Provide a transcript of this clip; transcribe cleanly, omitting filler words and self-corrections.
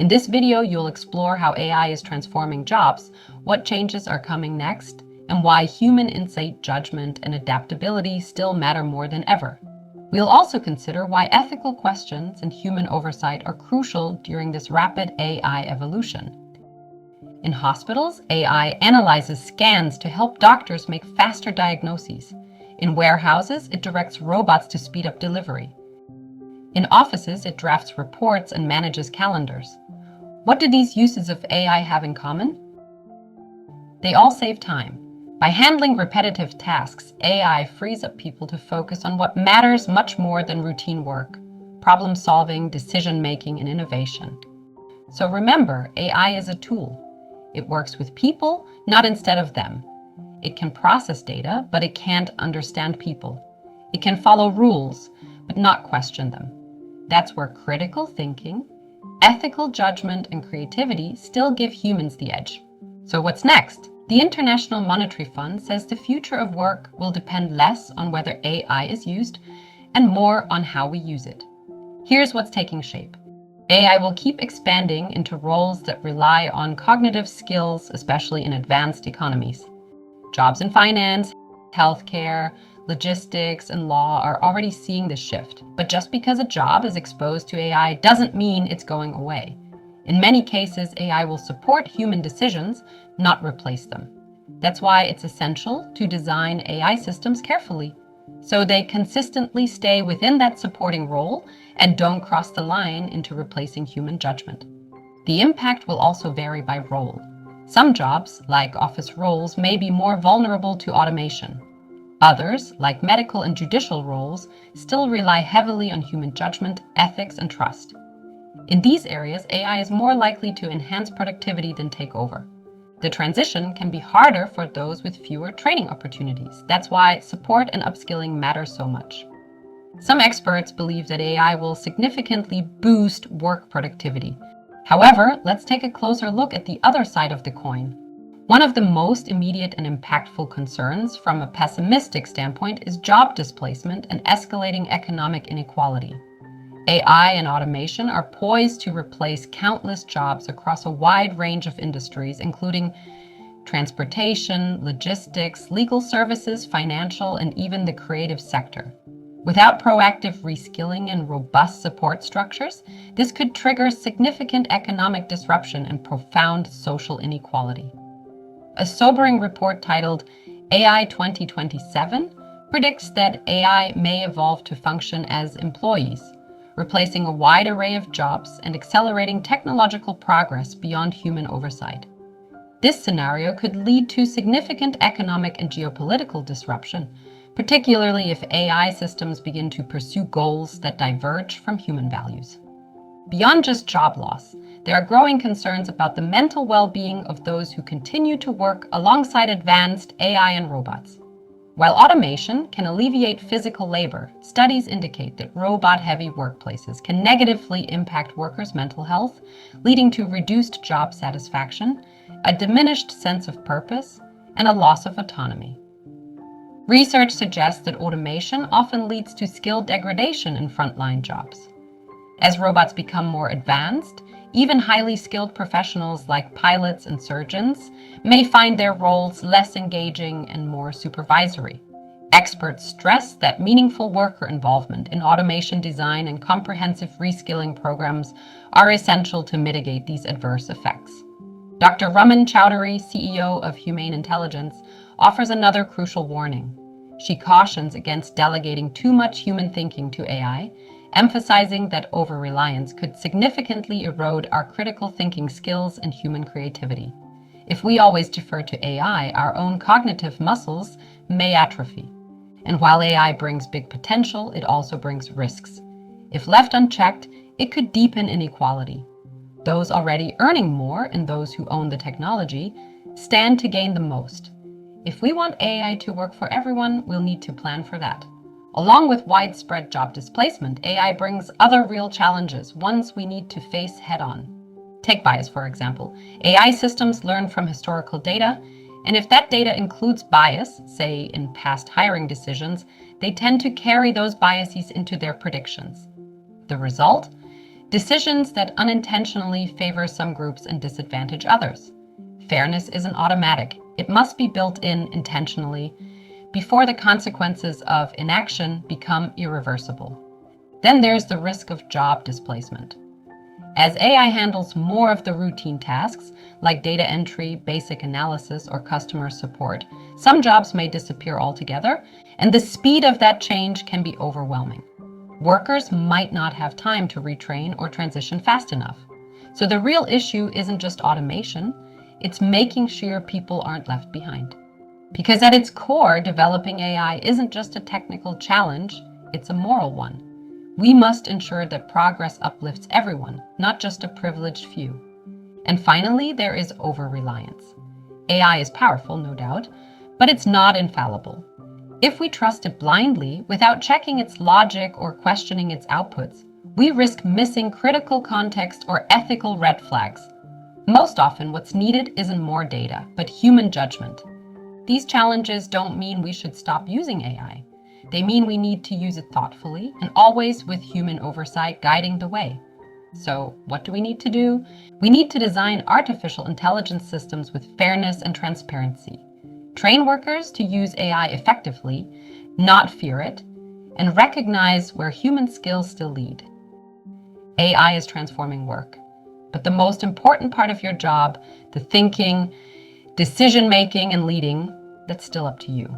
In this video, you'll explore how AI is transforming jobs, what changes are coming next, and why human insight, judgment, and adaptability still matter more than ever. We'll also consider why ethical questions and human oversight are crucial during this rapid AI evolution. In hospitals, AI analyzes scans to help doctors make faster diagnoses. In warehouses, it directs robots to speed up delivery. In offices, it drafts reports and manages calendars. What do these uses of AI have in common? They all save time. By handling repetitive tasks, AI frees up people to focus on what matters much more than routine work: problem solving, decision making, and innovation. So remember, AI is a tool. It works with people, not instead of them. It can process data, but it can't understand people. It can follow rules, but not question them. That's where critical thinking, ethical judgment, and creativity still give humans the edge. So what's next? The International Monetary Fund says the future of work will depend less on whether AI is used and more on how we use it. Here's what's taking shape. AI will keep expanding into roles that rely on cognitive skills, especially in advanced economies. Jobs in finance, healthcare, logistics, and law are already seeing this shift. But just because a job is exposed to AI doesn't mean it's going away. In many cases, AI will support human decisions, not replace them. That's why it's essential to design AI systems carefully, so they consistently stay within that supporting role and don't cross the line into replacing human judgment. The impact will also vary by role. Some jobs, like office roles, may be more vulnerable to automation. Others, like medical and judicial roles, still rely heavily on human judgment, ethics, and trust. In these areas, AI is more likely to enhance productivity than take over. The transition can be harder for those with fewer training opportunities. That's why support and upskilling matter so much. Some experts believe that AI will significantly boost work productivity. However, let's take a closer look at the other side of the coin. One of the most immediate and impactful concerns from a pessimistic standpoint is job displacement and escalating economic inequality. AI and automation are poised to replace countless jobs across a wide range of industries, including transportation, logistics, legal services, financial, and even the creative sector. Without proactive reskilling and robust support structures, this could trigger significant economic disruption and profound social inequality. A sobering report titled AI 2027 predicts that AI may evolve to function as employees, replacing a wide array of jobs and accelerating technological progress beyond human oversight. This scenario could lead to significant economic and geopolitical disruption, particularly if AI systems begin to pursue goals that diverge from human values. Beyond just job loss, there are growing concerns about the mental well-being of those who continue to work alongside advanced AI and robots. While automation can alleviate physical labor, studies indicate that robot-heavy workplaces can negatively impact workers' mental health, leading to reduced job satisfaction, a diminished sense of purpose, and a loss of autonomy. Research suggests that automation often leads to skill degradation in frontline jobs. As robots become more advanced, even highly skilled professionals like pilots and surgeons may find their roles less engaging and more supervisory. Experts stress that meaningful worker involvement in automation design and comprehensive reskilling programs are essential to mitigate these adverse effects. Dr. Raman Chowdhury, CEO of Humane Intelligence, offers another crucial warning. She cautions against delegating too much human thinking to AI, emphasizing that overreliance could significantly erode our critical thinking skills and human creativity. If we always defer to AI, our own cognitive muscles may atrophy. And while AI brings big potential, it also brings risks. If left unchecked, it could deepen inequality. Those already earning more and those who own the technology stand to gain the most. If we want AI to work for everyone, we'll need to plan for that. Along with widespread job displacement, AI brings other real challenges, ones we need to face head-on. Take bias, for example. AI systems learn from historical data, and if that data includes bias, say in past hiring decisions, they tend to carry those biases into their predictions. The result? Decisions that unintentionally favor some groups and disadvantage others. Fairness isn't automatic. It must be built in intentionally before the consequences of inaction become irreversible. Then there's the risk of job displacement. As AI handles more of the routine tasks, like data entry, basic analysis, or customer support, some jobs may disappear altogether, and the speed of that change can be overwhelming. Workers might not have time to retrain or transition fast enough. So the real issue isn't just automation, it's making sure people aren't left behind. Because at its core, developing AI isn't just a technical challenge, it's a moral one. We must ensure that progress uplifts everyone, not just a privileged few. And finally, there is over-reliance. AI is powerful, no doubt, but it's not infallible. If we trust it blindly, without checking its logic or questioning its outputs, we risk missing critical context or ethical red flags. Most often, what's needed isn't more data, but human judgment. These challenges don't mean we should stop using AI. They mean we need to use it thoughtfully and always with human oversight guiding the way. So, what do we need to do? We need to design artificial intelligence systems with fairness and transparency. Train workers to use AI effectively, not fear it, and recognize where human skills still lead. AI is transforming work, but the most important part of your job, the thinking, decision-making, and leading, that's still up to you.